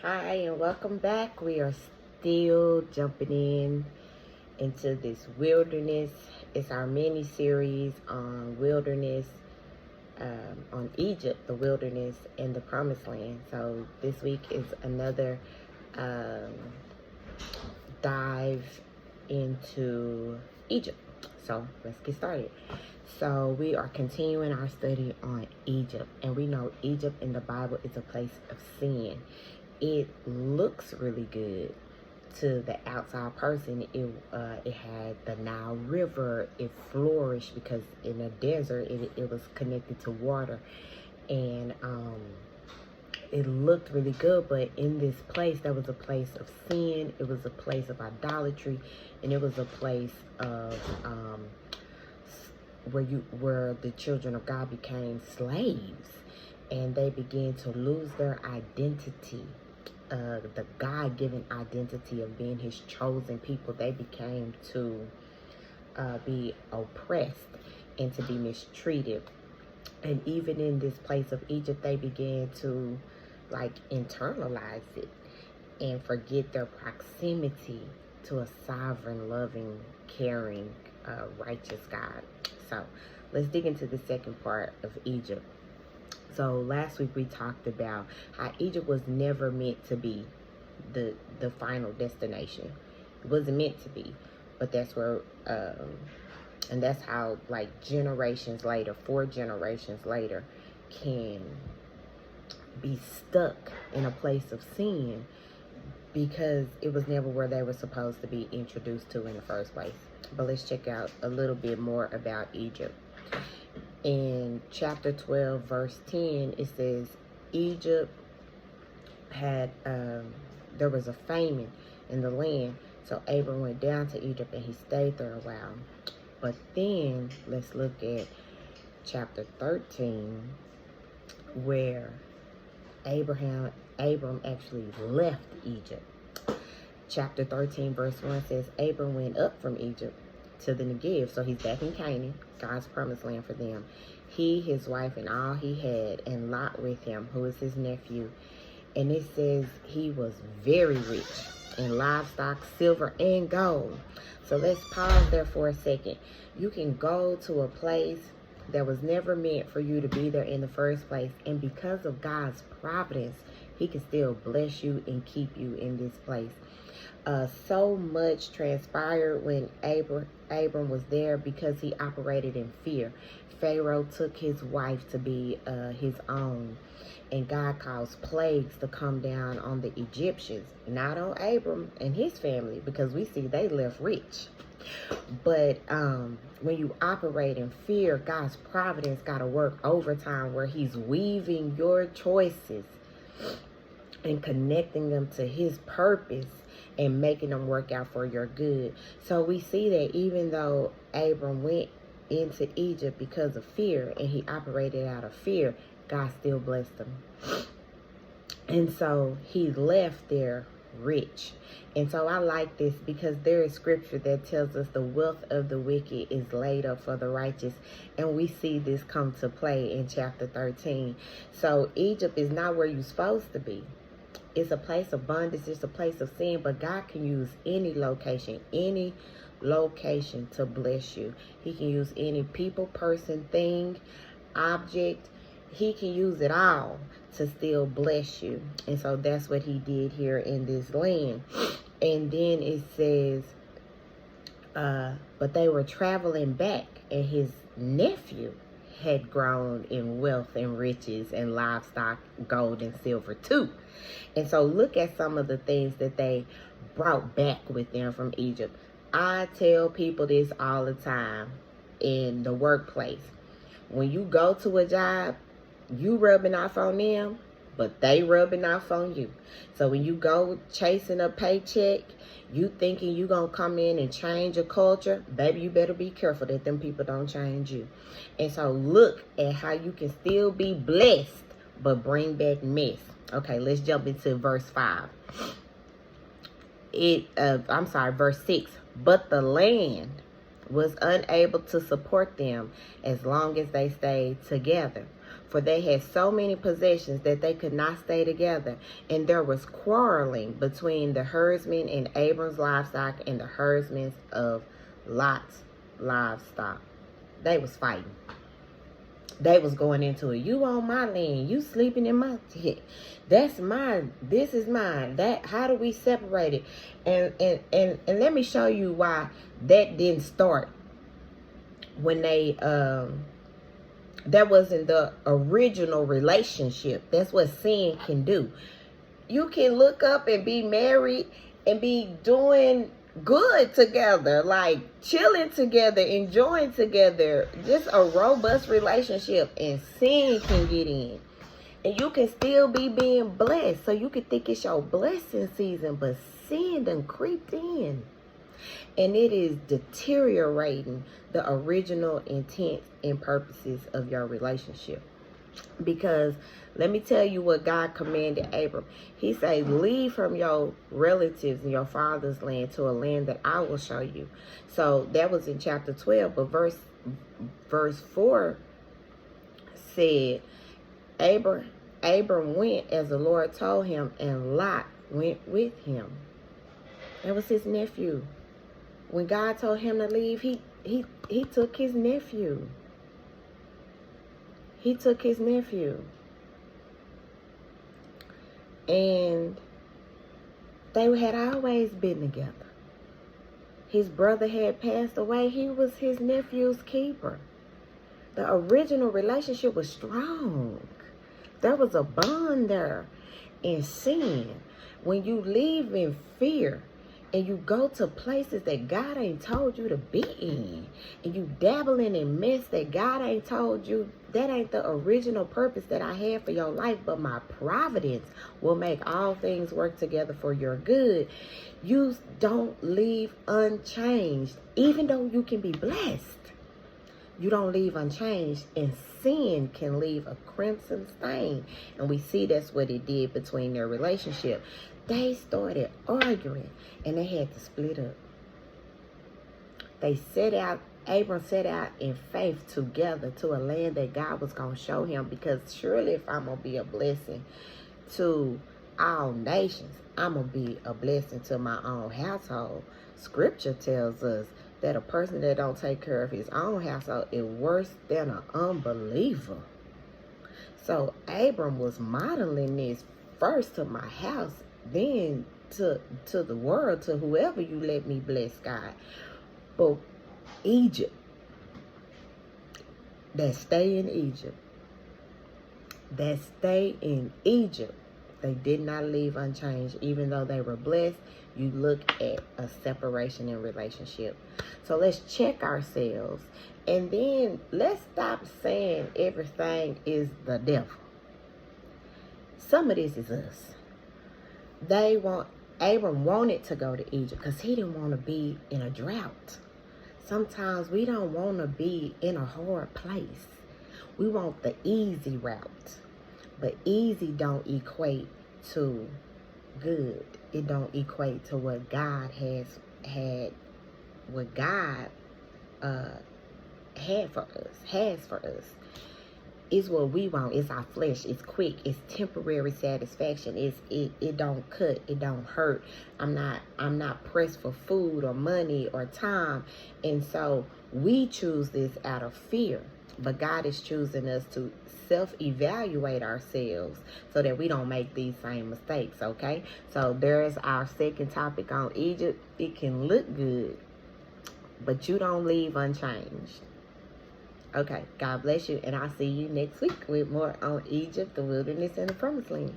Hi and welcome back. We are still jumping into this wilderness. It's our mini series on wilderness, on Egypt, the wilderness, and the promised land. So this week is another dive into Egypt. So let's get started. So we are continuing our study on Egypt, and we know Egypt in the Bible is a place of sin. It looks really good to the outside person. It had the Nile River. It flourished because in the desert it was connected to water, and it looked really good. But in this place, that was a place of sin. It was a place of idolatry, and it was a place of where the children of God became slaves, and they began to lose their identity. The God-given identity of being his chosen people. They became to be oppressed and to be mistreated. And even in this place of Egypt, they began to internalize it and forget their proximity to a sovereign, loving, caring, righteous God. So let's dig into the second part of Egypt. So last week we talked about how Egypt was never meant to be the final destination. It wasn't meant to be, but that's where, and that's how generations later, 4 generations later, can be stuck in a place of sin because it was never where they were supposed to be introduced to in the first place. But let's check out a little bit more about Egypt. In chapter 12, verse 10, it says, Egypt had, there was a famine in the land. So Abram went down to Egypt and he stayed there a while. But then, let's look at chapter 13, where Abram actually left Egypt. Chapter 13, verse 1 says, Abram went up from Egypt to the Negev. So he's back in Canaan, God's promised land for them. He, his wife, and all he had, and Lot with him, who is his nephew. And it says he was very rich in livestock, silver, and gold. So let's pause there for a second. You can go to a place that was never meant for you to be there in the first place, and because of God's providence, he can still bless you and keep you in this place. So much transpired when Abram was there because he operated in fear. Pharaoh took his wife to be his own, and God caused plagues to come down on the Egyptians, not on Abram and his family, because we see they left rich. But when you operate in fear, God's providence got to work overtime, where he's weaving your choices and connecting them to his purpose and making them work out for your good. So we see that even though Abram went into Egypt because of fear and he operated out of fear, God still blessed him. And so he left there rich. And so I like this because there is scripture that tells us the wealth of the wicked is laid up for the righteous. And we see this come to play in chapter 13. So Egypt is not where you're supposed to be. It's a place of bondage. It's a place of sin. But God can use any location to bless you. He can use any people, person, thing, object. He can use it all to still bless you. And so that's what he did here in this land. And then it says, but they were traveling back, and his nephew had grown in wealth and riches and livestock, gold and silver too. And so look at some of the things that they brought back with them from Egypt. I tell people this all the time in the workplace. When you go to a job, you rubbing off on them, but they rubbing off on you. So when you go chasing a paycheck, you thinking you gonna come in and change a culture, baby, you better be careful that them people don't change you. And so look at how you can still be blessed, but bring back mess. Okay, let's jump into verse 5. Verse 6. But the land was unable to support them as long as they stayed together. For they had so many possessions that they could not stay together. And there was quarreling between the herdsmen and Abram's livestock and the herdsmen of Lot's livestock. They was fighting. They was going into it. You on my land. You sleeping in my tent. That's mine. This is mine. That, how do we separate it? And let me show you why that didn't start when they that wasn't the original relationship. That's what sin can do. You can look up and be married and be doing good together, like chilling together, enjoying together, just a robust relationship, and sin can get in. And you can still be being blessed. So you can think it's your blessing season, but sin done creeped in. And it is deteriorating the original intent and purposes of your relationship. Because let me tell you what God commanded Abram. He said, leave from your relatives and your father's land to a land that I will show you. So that was in chapter 12. But verse 4 said, Abram went as the Lord told him, and Lot went with him. That was his nephew. When God told him to leave, he took his nephew. He took his nephew. And they had always been together. His brother had passed away. He was his nephew's keeper. The original relationship was strong. There was a bond there. In sin, when you live in fear and you go to places that God ain't told you to be in, and you dabbling in mess that God ain't told you, that ain't the original purpose that I had for your life, but my providence will make all things work together for your good. You don't leave unchanged, even though you can be blessed. You don't leave unchanged, and sin can leave a crimson stain. And we see that's what it did between their relationship. They started arguing, and they had to split up. Abram set out in faith together to a land that God was going to show him, because surely if I'm going to be a blessing to all nations, I'm going to be a blessing to my own household. Scripture tells us that a person that don't take care of his own household is worse than an unbeliever. So Abram was modeling this first to my house, then to the world, to whoever you let me bless, God. But Egypt, that stay in Egypt, they did not leave unchanged. Even though they were blessed, you look at a separation in relationship. So let's check ourselves, and then let's stop saying everything is the devil. Some of this is us. Abram wanted to go to Egypt because he didn't want to be in a drought. Sometimes we don't want to be in a hard place. We want the easy route. But easy don't equate to good. It don't equate to what God has for us. It's what we want. It's our flesh. It's quick. It's temporary satisfaction. It don't cut. It don't hurt. I'm not pressed for food or money or time. And so we choose this out of fear. But God is choosing us to self-evaluate ourselves so that we don't make these same mistakes, okay? So there's our second topic on Egypt. It can look good, but you don't leave unchanged. Okay, God bless you, and I'll see you next week with more on Egypt, the wilderness, and the promised land.